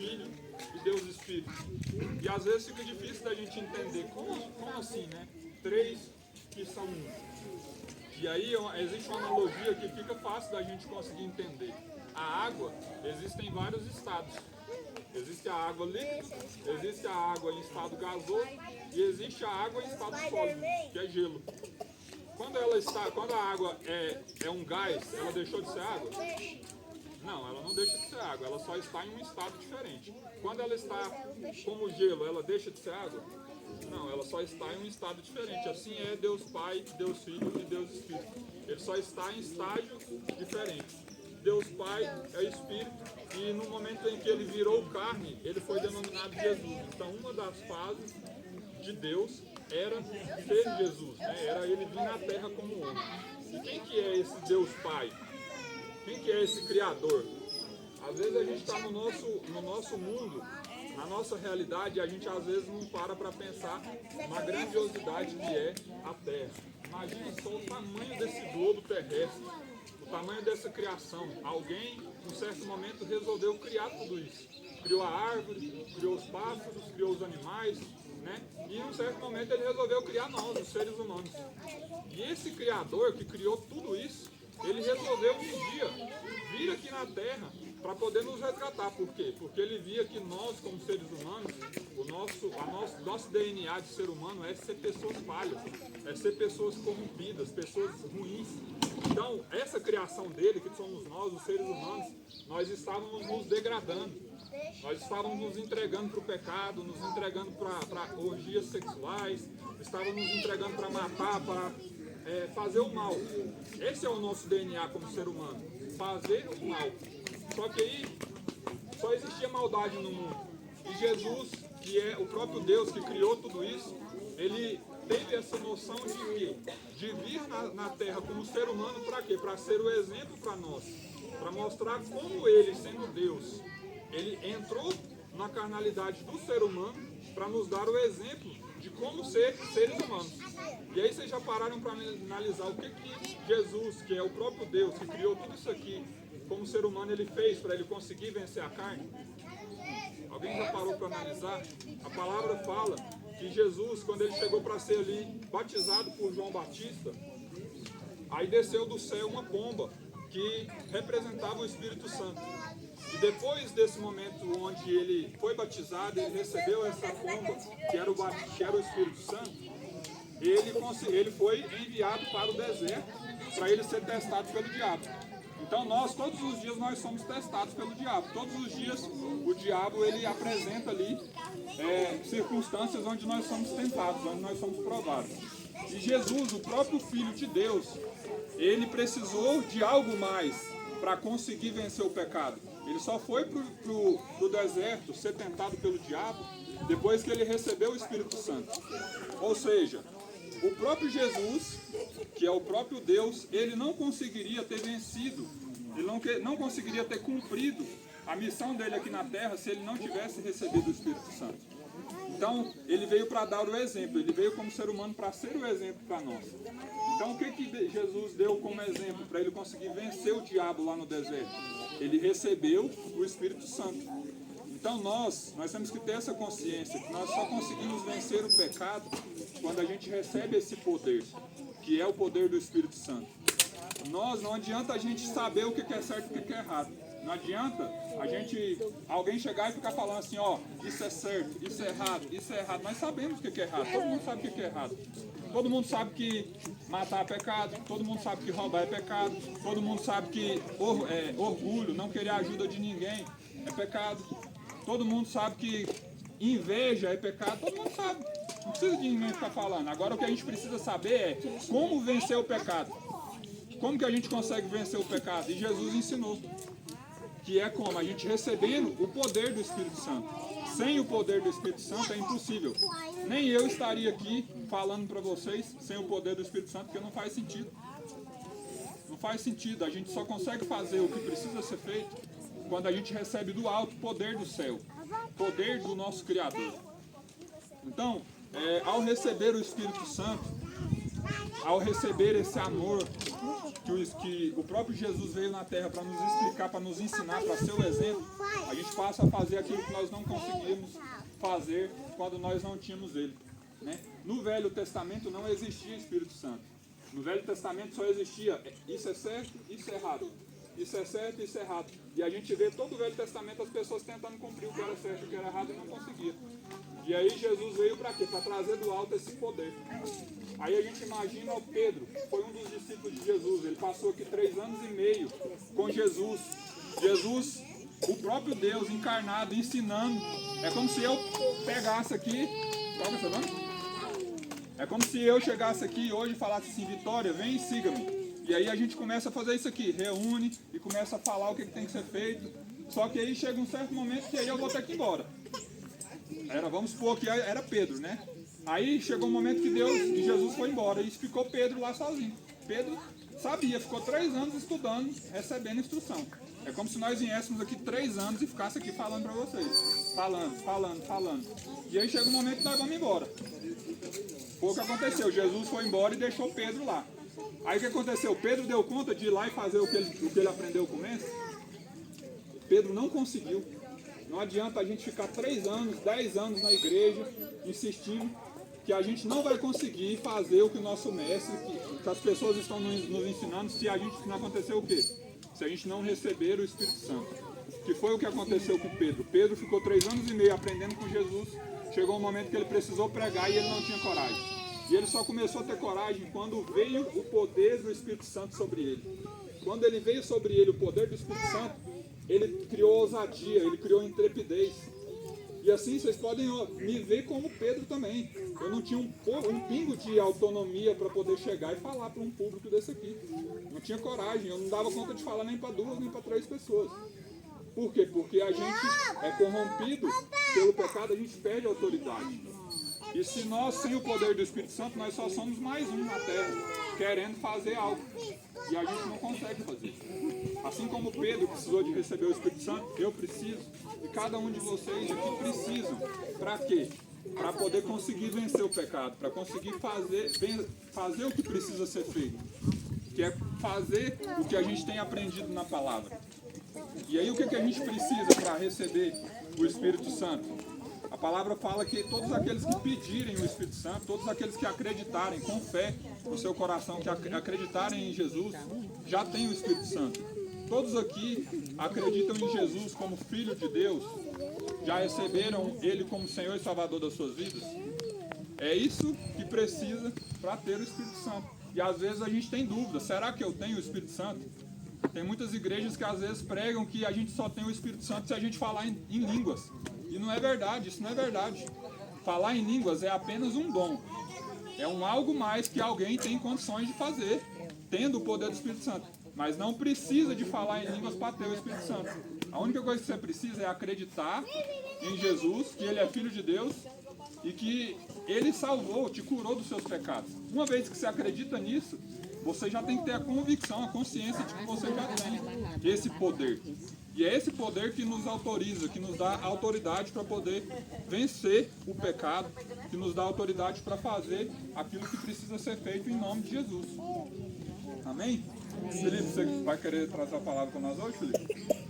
Filho e Deus Espírito. E às vezes fica difícil da gente entender como assim, né? Três que são um. E aí existe uma analogia que fica fácil da gente conseguir entender. A água, existem vários estados. Existe a água líquida, existe a água em estado gasoso e existe a água em estado sólido, que é gelo. Quando a água é um gás, ela deixou de ser água? Não, ela não deixa de ser água, ela só está em um estado diferente. Quando ela está como gelo, ela deixa de ser água? Não, ela só está em um estado diferente. Assim é Deus Pai, Deus Filho e Deus Espírito. Ele só está em estágio diferente. Deus Pai é Espírito e no momento em que ele virou carne, ele foi denominado Jesus. Então uma das fases de Deus era ser Jesus, né? Era ele vir na terra como homem. E quem que é esse Deus Pai? Quem que é esse Criador? Às vezes a gente está no nosso mundo, na nossa realidade, a gente às vezes não para pensar na grandiosidade que é a Terra. Imagina só o tamanho desse globo terrestre, o tamanho dessa criação. Alguém, em um certo momento, resolveu criar tudo isso. Criou a árvore, criou os pássaros, criou os animais, né? E em um certo momento ele resolveu criar nós, os seres humanos. E esse Criador que criou tudo isso, ele resolveu um dia vir aqui na Terra para poder nos resgatar. Por quê? Porque ele via que nós, como seres humanos, o nosso DNA de ser humano é ser pessoas falhas, é ser pessoas corrompidas, pessoas ruins. Então, essa criação dele, que somos nós, os seres humanos, nós estávamos nos degradando. Nós estávamos nos entregando para o pecado, nos entregando para orgias sexuais, estávamos nos entregando para matar, para fazer o mal. Esse é o nosso DNA como ser humano, fazer o mal. Só que aí só existia maldade no mundo. E Jesus, que é o próprio Deus que criou tudo isso, ele teve essa noção de quê? De vir na Terra como ser humano para quê? Para ser o exemplo para nós. Para mostrar como ele, sendo Deus, ele entrou na carnalidade do ser humano para nos dar o exemplo de como ser seres humanos. E aí vocês já pararam para analisar o que Jesus, que é o próprio Deus, que criou tudo isso aqui, como ser humano ele fez para ele conseguir vencer a carne? Alguém já parou para analisar? A palavra fala que Jesus, quando ele chegou para ser ali batizado por João Batista, aí desceu do céu uma pomba que representava o Espírito Santo. E depois desse momento onde ele foi batizado, ele recebeu essa pomba, que era o Espírito Santo, ele foi enviado para o deserto para ele ser testado pelo diabo. Então todos os dias nós somos testados pelo diabo. Todos os dias o diabo ele apresenta ali circunstâncias onde nós somos tentados, onde nós somos provados. E Jesus, o próprio Filho de Deus, ele precisou de algo mais para conseguir vencer o pecado. Ele só foi para o deserto ser tentado pelo diabo depois que ele recebeu o Espírito Santo. Ou seja, o próprio Jesus, que é o próprio Deus, ele não conseguiria ter vencido, ele não conseguiria ter cumprido a missão dele aqui na terra se ele não tivesse recebido o Espírito Santo. Então, ele veio para dar o exemplo, ele veio como ser humano para ser o exemplo para nós. Então, o que Jesus deu como exemplo para ele conseguir vencer o diabo lá no deserto? Ele recebeu o Espírito Santo. Então, nós temos que ter essa consciência que nós só conseguimos vencer o pecado quando a gente recebe esse poder, que é o poder do Espírito Santo. Não adianta a gente saber o que é certo e o que é errado. Não adianta alguém chegar e ficar falando assim, ó, isso é certo, isso é errado, isso é errado. Nós sabemos o que é errado, todo mundo sabe o que é errado. Todo mundo sabe que matar é pecado, todo mundo sabe que roubar é pecado, todo mundo sabe que orgulho, não querer a ajuda de ninguém é pecado. Todo mundo sabe que inveja é pecado, todo mundo sabe. Não precisa de ninguém ficar falando. Agora o que a gente precisa saber é como vencer o pecado. Como que a gente consegue vencer o pecado? E Jesus ensinou. Que é como? A gente recebendo o poder do Espírito Santo. Sem o poder do Espírito Santo é impossível. Nem eu estaria aqui falando para vocês sem o poder do Espírito Santo, porque não faz sentido. Não faz sentido. A gente só consegue fazer o que precisa ser feito quando a gente recebe do alto o poder do céu. Poder do nosso Criador. Então, ao receber o Espírito Santo, ao receber esse amor, que o próprio Jesus veio na Terra para nos explicar, para nos ensinar, para ser o exemplo, a gente passa a fazer aquilo que nós não conseguimos fazer quando nós não tínhamos Ele, né? No Velho Testamento não existia Espírito Santo. No Velho Testamento só existia isso é certo, isso é errado. Isso é certo, isso é errado. E a gente vê todo o Velho Testamento as pessoas tentando cumprir o que era certo e o que era errado e não conseguia. E aí Jesus veio para quê? Para trazer do alto esse poder. Aí a gente imagina o Pedro, que foi um dos discípulos de Jesus. Ele passou aqui 3 anos e meio com Jesus. Jesus, o próprio Deus encarnado, ensinando. É como se eu pegasse aqui... Qual é o seu nome? É como se eu chegasse aqui hoje e falasse assim, Vitória, vem e siga-me. E aí a gente começa a fazer isso aqui, reúne e começa a falar o que tem que ser feito. Só que aí chega um certo momento que aí eu vou ter que ir embora. Vamos supor que era Pedro, né? Aí chegou um momento que Jesus foi embora e ficou Pedro lá sozinho. Pedro sabia, ficou 3 anos estudando, recebendo instrução. É como se nós viéssemos aqui 3 anos e ficasse aqui falando para vocês. Falando. E aí chega um momento que nós vamos embora. Foi o que aconteceu, Jesus foi embora e deixou Pedro lá. Aí o que aconteceu? Pedro deu conta de ir lá e fazer o que ele aprendeu com o mestre? Pedro não conseguiu. Não adianta a gente ficar 3 anos, 10 anos na igreja, insistindo que a gente não vai conseguir fazer o que o nosso mestre, que as pessoas estão nos ensinando, se a gente não acontecer o quê? Se a gente não receber o Espírito Santo. Que foi o que aconteceu com Pedro. Pedro ficou 3 anos e meio aprendendo com Jesus. Chegou um momento que ele precisou pregar e ele não tinha coragem. E ele só começou a ter coragem quando veio o poder do Espírito Santo sobre ele. Quando ele veio sobre ele o poder do Espírito Santo, ele criou ousadia, ele criou intrepidez. E assim vocês podem me ver como Pedro também. Eu não tinha um pingo de autonomia para poder chegar e falar para um público desse aqui. Não tinha coragem, eu não dava conta de falar nem para 2 nem para 3 pessoas. Por quê? Porque a gente é corrompido pelo pecado, a gente perde a autoridade. E se nós, sem o poder do Espírito Santo, nós só somos mais um na terra, querendo fazer algo. E a gente não consegue fazer. Assim como Pedro precisou de receber o Espírito Santo, eu preciso, e cada um de vocês aqui precisam. Para quê? Para poder conseguir vencer o pecado, para conseguir fazer o que precisa ser feito, que é fazer o que a gente tem aprendido na palavra. E aí o que a gente precisa para receber o Espírito Santo? A palavra fala que todos aqueles que pedirem o Espírito Santo, todos aqueles que acreditarem com fé no seu coração, que acreditarem em Jesus, já têm o Espírito Santo. Todos aqui acreditam em Jesus como Filho de Deus, já receberam Ele como Senhor e Salvador das suas vidas. É isso que precisa para ter o Espírito Santo. E às vezes a gente tem dúvida, será que eu tenho o Espírito Santo? Tem muitas igrejas que às vezes pregam que a gente só tem o Espírito Santo se a gente falar em línguas. E não é verdade, isso não é verdade. Falar em línguas é apenas um dom. É algo mais que alguém tem condições de fazer, tendo o poder do Espírito Santo. Mas não precisa de falar em línguas para ter o Espírito Santo. A única coisa que você precisa é acreditar em Jesus, que Ele é Filho de Deus e que Ele salvou, te curou dos seus pecados. Uma vez que você acredita nisso, você já tem que ter a convicção, a consciência de que você já tem esse poder. E é esse poder que nos autoriza, que nos dá autoridade para poder vencer o pecado, que nos dá autoridade para fazer aquilo que precisa ser feito em nome de Jesus. Amém? Felipe, você vai querer trazer a palavra para nós hoje, Felipe?